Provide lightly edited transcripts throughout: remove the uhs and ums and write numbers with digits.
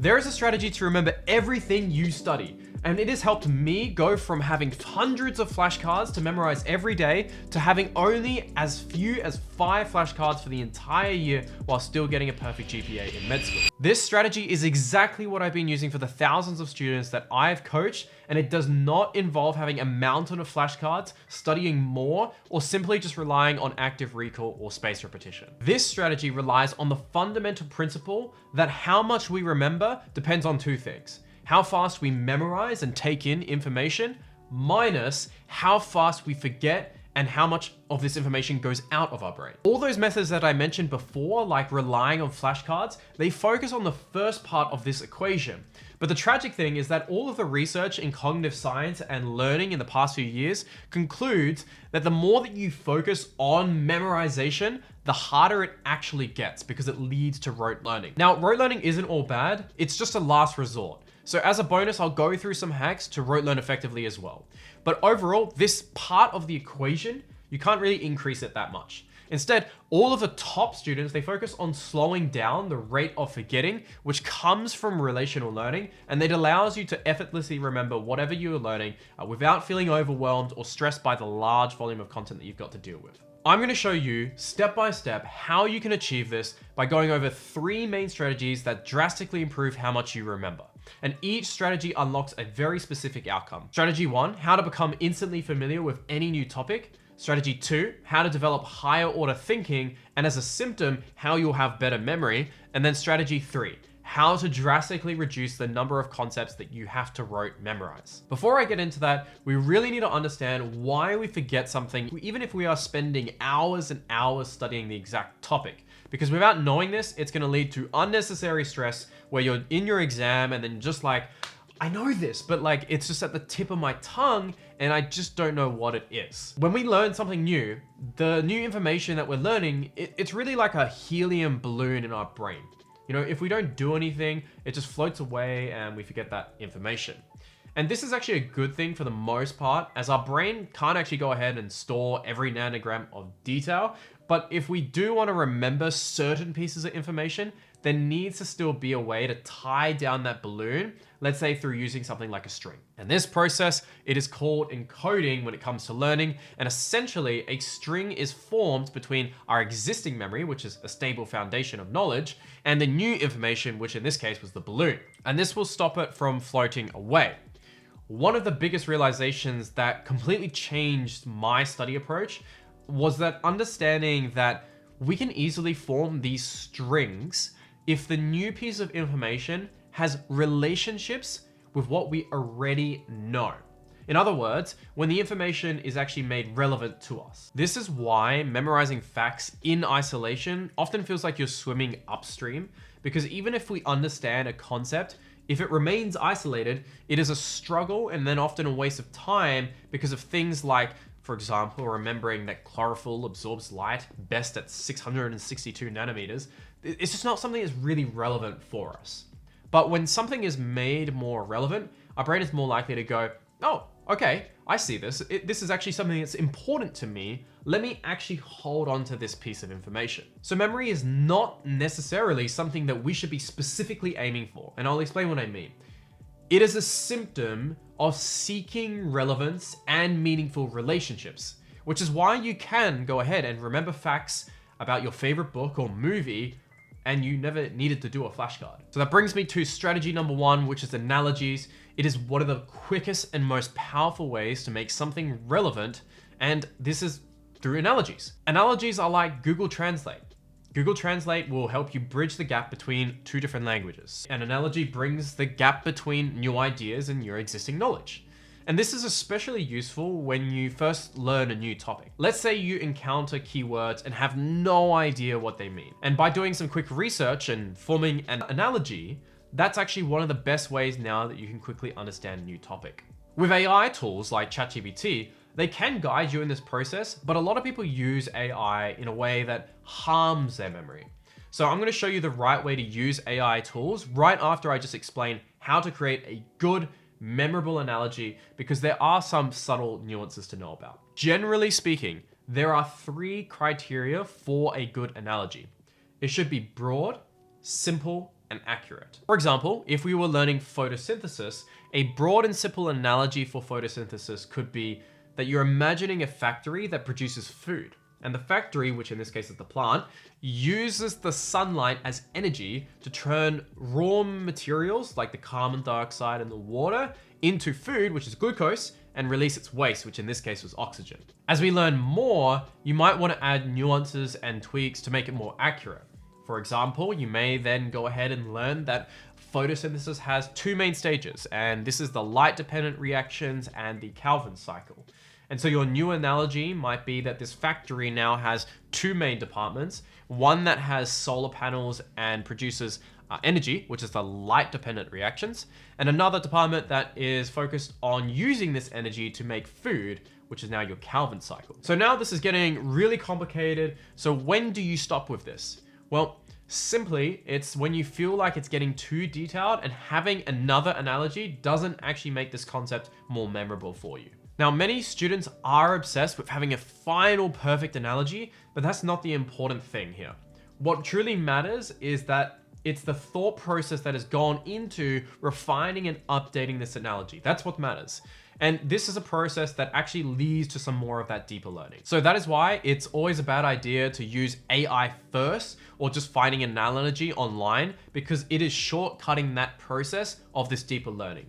There is a strategy to remember everything you study, and it has helped me go from having hundreds of flashcards to memorize every day to having only as few as 5 flashcards for the entire year while still getting a perfect GPA in med school. This strategy is exactly what I've been using for the thousands of students that I've coached, and it does not involve having a mountain of flashcards, studying more, or simply just relying on active recall or spaced repetition. This strategy relies on the fundamental principle that how much we remember depends on 2 things: how fast we memorize and take in information, minus how fast we forget and how much of this information goes out of our brain. All those methods that I mentioned before, like relying on flashcards, they focus on the first part of this equation. But the tragic thing is that all of the research in cognitive science and learning in the past few years concludes that the more that you focus on memorization, the harder it actually gets because it leads to rote learning. Now, rote learning isn't all bad, it's just a last resort. So as a bonus, I'll go through some hacks to rote learn effectively as well. But overall, this part of the equation, you can't really increase it that much. Instead, all of the top students, they focus on slowing down the rate of forgetting, which comes from relational learning, and it allows you to effortlessly remember whatever you're learning without feeling overwhelmed or stressed by the large volume of content that you've got to deal with. I'm going to show you step by step how you can achieve this by going over 3 main strategies that drastically improve how much you remember. And each strategy unlocks a very specific outcome. Strategy 1, how to become instantly familiar with any new topic. Strategy 2, how to develop higher order thinking, and as a symptom, how you'll have better memory. And then strategy 3, how to drastically reduce the number of concepts that you have to rote memorize. Before I get into that, we really need to understand why we forget something, even if we are spending hours and hours studying the exact topic. Because without knowing this, it's going to lead to unnecessary stress where you're in your exam and then just like, I know this, but like, it's just at the tip of my tongue and I just don't know what it is. When we learn something new, the new information that we're learning, it's really like a helium balloon in our brain. You know, if we don't do anything, it just floats away and we forget that information. And this is actually a good thing for the most part, as our brain can't actually go ahead and store every nanogram of detail. But if we do want to remember certain pieces of information, there needs to still be a way to tie down that balloon, let's say through using something like a string. And this process, it is called encoding when it comes to learning. And essentially a string is formed between our existing memory, which is a stable foundation of knowledge, and the new information, which in this case was the balloon. And this will stop it from floating away. One of the biggest realizations that completely changed my study approach was that understanding that we can easily form these strings if the new piece of information has relationships with what we already know. In other words, when the information is actually made relevant to us. This is why memorizing facts in isolation often feels like you're swimming upstream, because even if we understand a concept, if it remains isolated, it is a struggle and then often a waste of time because of things like, for example, remembering that chlorophyll absorbs light best at 662 nanometers. It's just not something that's really relevant for us. But when something is made more relevant, our brain is more likely to go, oh, okay, I see this. This is actually something that's important to me. Let me actually hold on to this piece of information. So memory is not necessarily something that we should be specifically aiming for. And I'll explain what I mean. It is a symptom of seeking relevance and meaningful relationships, which is why you can go ahead and remember facts about your favorite book or movie and you never needed to do a flashcard. So that brings me to strategy number 1, which is analogies. It is one of the quickest and most powerful ways to make something relevant, and this is through analogies. Analogies are like Google Translate. Google Translate will help you bridge the gap between 2 different languages. An analogy brings the gap between new ideas and your existing knowledge. And this is especially useful when you first learn a new topic. Let's say you encounter keywords and have no idea what they mean. And by doing some quick research and forming an analogy, that's actually one of the best ways now that you can quickly understand a new topic. With AI tools like ChatGPT, they can guide you in this process, but a lot of people use AI in a way that harms their memory. So I'm going to show you the right way to use AI tools right after I just explain how to create a good, memorable analogy, because there are some subtle nuances to know about. Generally speaking, there are 3 criteria for a good analogy. It should be broad, simple, and accurate. For example, if we were learning photosynthesis, a broad and simple analogy for photosynthesis could be that you're imagining a factory that produces food. And the factory, which in this case is the plant, uses the sunlight as energy to turn raw materials like the carbon dioxide and the water into food, which is glucose, and release its waste, which in this case was oxygen. As we learn more, you might want to add nuances and tweaks to make it more accurate. For example, you may then go ahead and learn that photosynthesis has two main stages, and this is the light-dependent reactions and the Calvin cycle. And so your new analogy might be that this factory now has two main departments, one that has solar panels and produces energy, which is the light-dependent reactions, and another department that is focused on using this energy to make food, which is now your Calvin cycle. So now this is getting really complicated. So when do you stop with this? Well, simply, it's when you feel like it's getting too detailed and having another analogy doesn't actually make this concept more memorable for you. Now, many students are obsessed with having a final perfect analogy, but that's not the important thing here. What truly matters is that it's the thought process that has gone into refining and updating this analogy. That's what matters. And this is a process that actually leads to some more of that deeper learning. So that is why it's always a bad idea to use AI first or just finding an analogy online, because it is shortcutting that process of this deeper learning.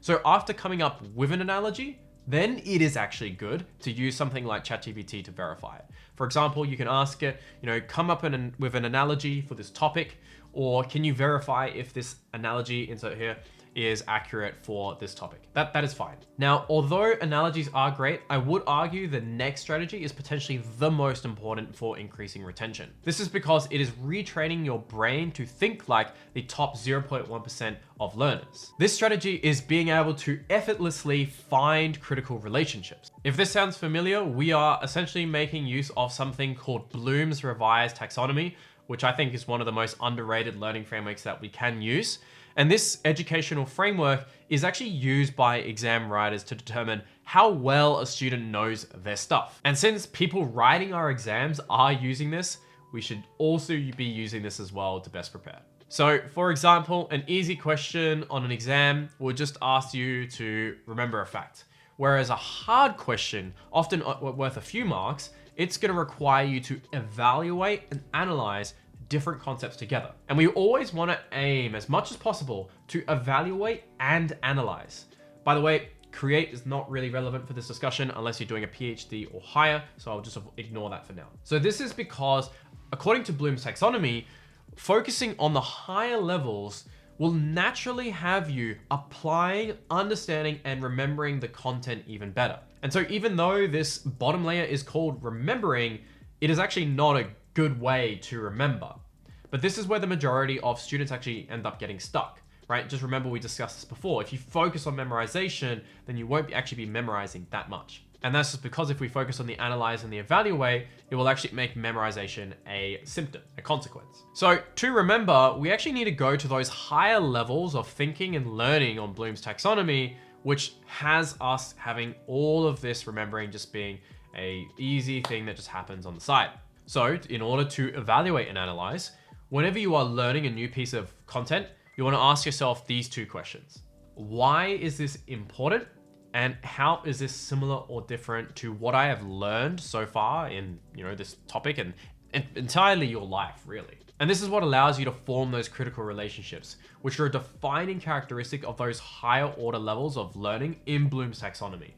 So after coming up with an analogy, then it is actually good to use something like ChatGPT to verify it. For example, you can ask it, come up with an analogy for this topic, or can you verify if this analogy, insert here, is accurate for this topic. That is fine. Now, although analogies are great, I would argue the next strategy is potentially the most important for increasing retention. This is because it is retraining your brain to think like the top 0.1% of learners. This strategy is being able to effortlessly find critical relationships. If this sounds familiar, we are essentially making use of something called Bloom's revised taxonomy, which I think is one of the most underrated learning frameworks that we can use. And this educational framework is actually used by exam writers to determine how well a student knows their stuff. And since people writing our exams are using this, we should also be using this as well to best prepare. So for example, an easy question on an exam will just ask you to remember a fact. Whereas a hard question, often worth a few marks, it's going to require you to evaluate and analyze different concepts together. And we always want to aim as much as possible to evaluate and analyze. By the way, create is not really relevant for this discussion unless you're doing a PhD or higher, so I'll just ignore that for now. So this is because, according to Bloom's taxonomy, focusing on the higher levels will naturally have you applying, understanding, and remembering the content even better. And so even though this bottom layer is called remembering, it is actually not a good way to remember. But this is where the majority of students actually end up getting stuck, right? Just remember, we discussed this before. If you focus on memorization, then you won't actually be memorizing that much. And that's just because if we focus on the analyze and the evaluate, it will actually make memorization a symptom, a consequence. So to remember, we actually need to go to those higher levels of thinking and learning on Bloom's taxonomy, which has us having all of this remembering just being a easy thing that just happens on the side. So in order to evaluate and analyze, whenever you are learning a new piece of content, you want to ask yourself these two questions. Why is this important? And how is this similar or different to what I have learned so far in this topic and entirely your life, really? And this is what allows you to form those critical relationships, which are a defining characteristic of those higher order levels of learning in Bloom's taxonomy.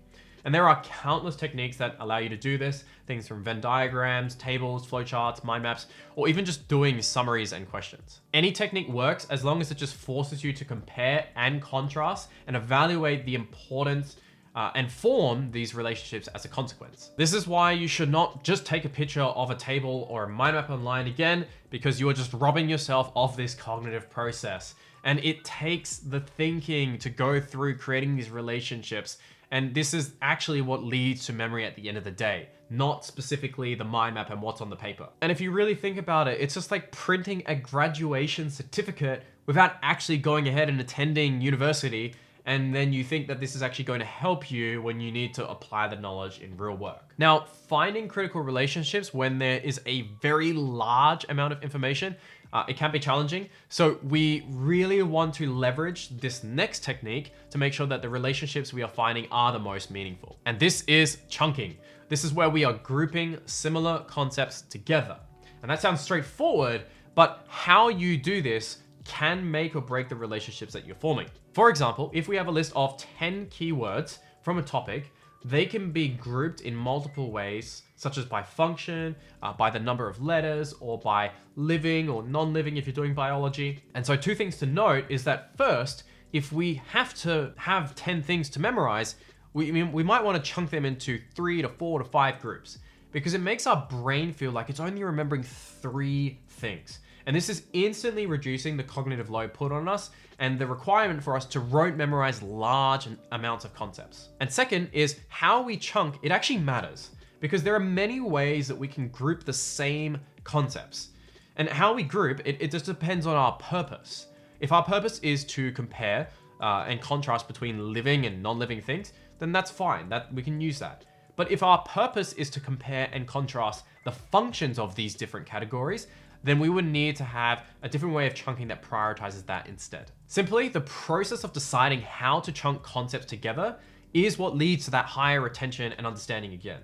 And there are countless techniques that allow you to do this, things from Venn diagrams, tables, flowcharts, mind maps, or even just doing summaries and questions. Any technique works as long as it just forces you to compare and contrast and evaluate the importance and form these relationships as a consequence. This is why you should not just take a picture of a table or a mind map online again, because you are just robbing yourself of this cognitive process. And it takes the thinking to go through creating these relationships. And this is actually what leads to memory at the end of the day, not specifically the mind map and what's on the paper. And if you really think about it, it's just like printing a graduation certificate without actually going ahead and attending university. And then you think that this is actually going to help you when you need to apply the knowledge in real work. Now, finding critical relationships when there is a very large amount of information, it can be challenging. So we really want to leverage this next technique to make sure that the relationships we are finding are the most meaningful. And this is chunking. This is where we are grouping similar concepts together. And that sounds straightforward, but how you do this can make or break the relationships that you're forming. For example, if we have a list of 10 keywords from a topic, they can be grouped in multiple ways, such as by function, by the number of letters, or by living or non-living if you're doing biology. And so 2 things to note is that first, if we have to have 10 things to memorize, we might want to chunk them into 3 to 4 to 5 groups, because it makes our brain feel like it's only remembering 3 things. And this is instantly reducing the cognitive load put on us and the requirement for us to rote memorize large amounts of concepts. And second is how we chunk. It actually matters because there are many ways that we can group the same concepts. And how we group, it just depends on our purpose. If our purpose is to compare and contrast between living and non-living things, then that's fine, that we can use that. But if our purpose is to compare and contrast the functions of these different categories, then we would need to have a different way of chunking that prioritizes that instead. Simply, the process of deciding how to chunk concepts together is what leads to that higher retention and understanding again.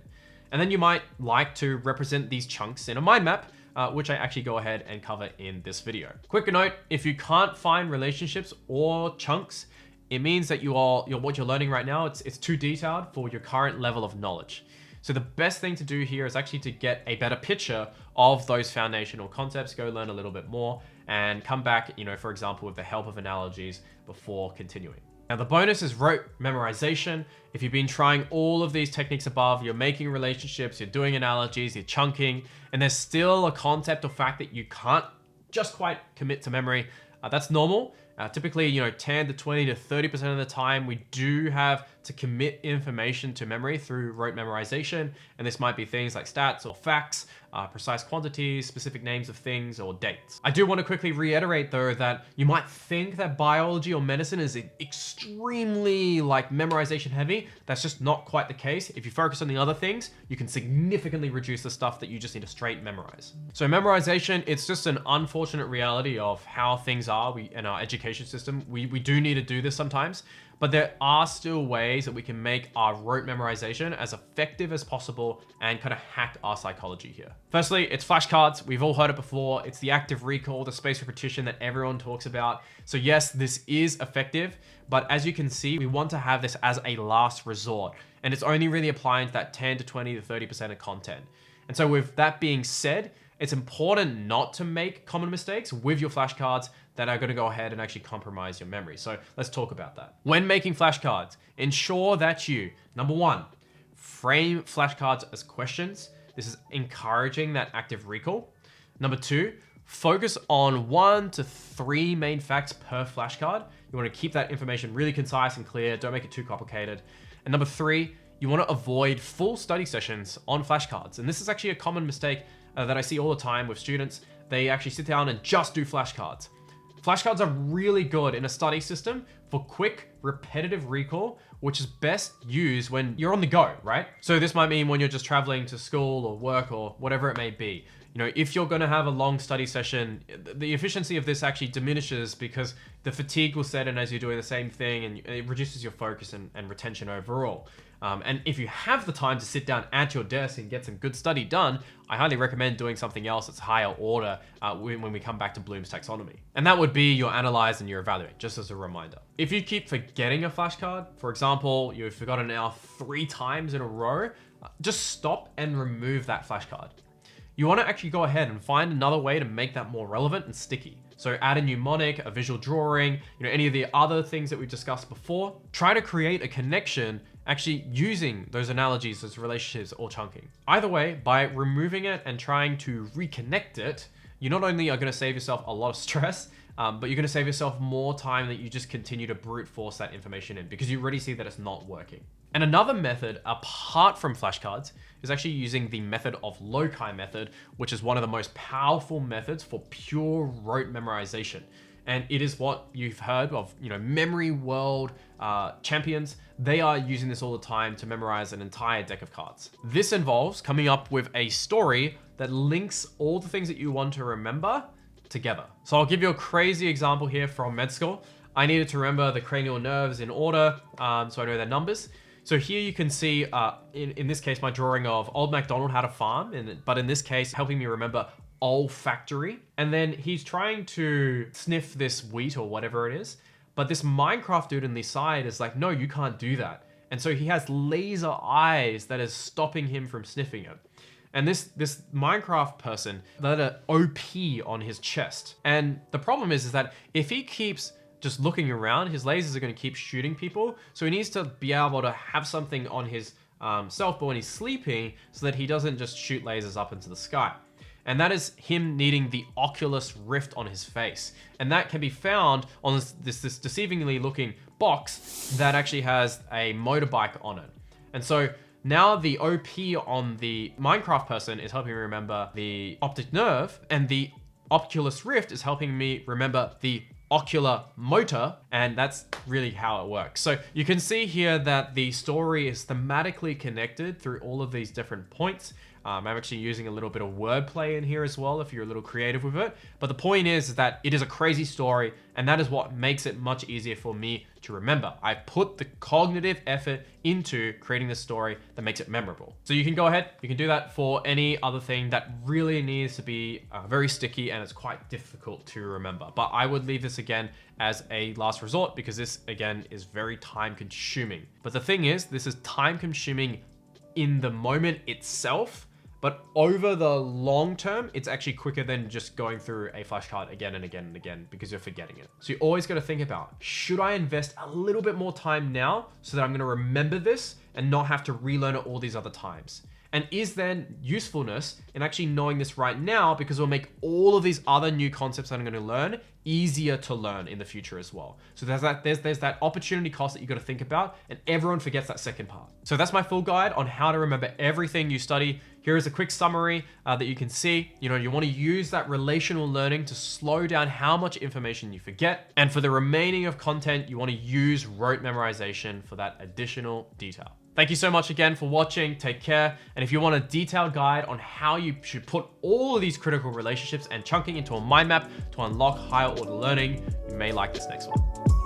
And then you might like to represent these chunks in a mind map, which I actually go ahead and cover in this video. Quick note, if you can't find relationships or chunks, it means that what you're learning right now, it's too detailed for your current level of knowledge. So the best thing to do here is actually to get a better picture of those foundational concepts, go learn a little bit more, and come back, for example, with the help of analogies before continuing. Now the bonus is rote memorization. If you've been trying all of these techniques above, you're making relationships, you're doing analogies, you're chunking, and there's still a concept or fact that you can't just quite commit to memory, that's normal. Typically, 10 to 20 to 30% of the time, we do have to commit information to memory through rote memorization. And this might be things like stats or facts, precise quantities, specific names of things, or dates. I do want to quickly reiterate though, that you might think that biology or medicine is extremely memorization heavy. That's just not quite the case. If you focus on the other things, you can significantly reduce the stuff that you just need to straight memorize. So memorization, it's just an unfortunate reality of how things are in our education system. We do need to do this sometimes, but there are still ways that we can make our rote memorization as effective as possible and kind of hack our psychology here. Firstly, it's flashcards. We've all heard it before. It's the active recall, the spaced repetition that everyone talks about. So yes, this is effective, but as you can see, we want to have this as a last resort, and it's only really applying to that 10 to 20 to 30% of content. And so with that being said, it's important not to make common mistakes with your flashcards that are going to go ahead and actually compromise your memory. So let's talk about that. When making flashcards, ensure that you, number 1, frame flashcards as questions. This is encouraging that active recall. Number 2, focus on 1 to 3 main facts per flashcard. You want to keep that information really concise and clear. Don't make it too complicated. And number 3, you want to avoid full study sessions on flashcards. And this is actually a common mistake that I see all the time with students. They actually sit down and just do flashcards. Flashcards are really good in a study system for quick, repetitive recall, which is best used when you're on the go, right? So this might mean when you're just traveling to school or work or whatever it may be. If you're going to have a long study session, the efficiency of this actually diminishes because the fatigue will set in as you're doing the same thing, and it reduces your focus and retention overall. And if you have the time to sit down at your desk and get some good study done, I highly recommend doing something else that's higher order when we come back to Bloom's taxonomy. And that would be your analyze and your evaluate, just as a reminder. If you keep forgetting a flashcard, for example, you've forgotten now 3 times in a row, just stop and remove that flashcard. You want to actually go ahead and find another way to make that more relevant and sticky. So add a mnemonic, a visual drawing, any of the other things that we've discussed before. Try to create a connection actually using those analogies, those relationships, or chunking. Either way, by removing it and trying to reconnect it, you not only are going to save yourself a lot of stress, but you're going to save yourself more time that you just continue to brute force that information in because you already see that it's not working. And another method apart from flashcards is actually using the method of Loci method, which is one of the most powerful methods for pure rote memorization. And it is what you've heard of, memory world champions. They are using this all the time to memorize an entire deck of cards. This involves coming up with a story that links all the things that you want to remember together. So I'll give you a crazy example here from med school. I needed to remember the cranial nerves in order, so I know their numbers. So here you can see, in this case, my drawing of Old MacDonald had a farm, but in this case, helping me remember olfactory. And then he's trying to sniff this wheat or whatever it is. But this Minecraft dude on the side is like, no, you can't do that. And so he has laser eyes that is stopping him from sniffing it. And this Minecraft person, that are OP on his chest. And the problem is that if he keeps just looking around, his lasers are going to keep shooting people. So he needs to be able to have something on his self when he's sleeping so that he doesn't just shoot lasers up into the sky. And that is him needing the Oculus Rift on his face. And that can be found on this deceivingly looking box that actually has a motorbike on it. And so now the OP on the Minecraft person is helping me remember the optic nerve, and the Oculus Rift is helping me remember the ocular motor, and that's really how it works. So you can see here that the story is thematically connected through all of these different points. I'm actually using a little bit of wordplay in here as well if you're a little creative with it. But the point is that it is a crazy story, and that is what makes it much easier for me to remember. I put the cognitive effort into creating this story that makes it memorable. So you can go ahead, you can do that for any other thing that really needs to be very sticky and it's quite difficult to remember. But I would leave this again as a last resort because this again is very time consuming. But the thing is, this is time consuming in the moment itself. But over the long term, it's actually quicker than just going through a flashcard again and again and again because you're forgetting it. So you always got to think about, should I invest a little bit more time now so that I'm going to remember this and not have to relearn it all these other times? And is there usefulness in actually knowing this right now, because it'll make all of these other new concepts that I'm going to learn easier to learn in the future as well. So there's that opportunity cost that you got to think about, and everyone forgets that second part. So that's my full guide on how to remember everything you study. Here is a quick summary that you can see. You want to use that relational learning to slow down how much information you forget. And for the remaining of content, you want to use rote memorization for that additional detail. Thank you so much again for watching. Take care. And if you want a detailed guide on how you should put all of these critical relationships and chunking into a mind map to unlock higher order learning, you may like this next one.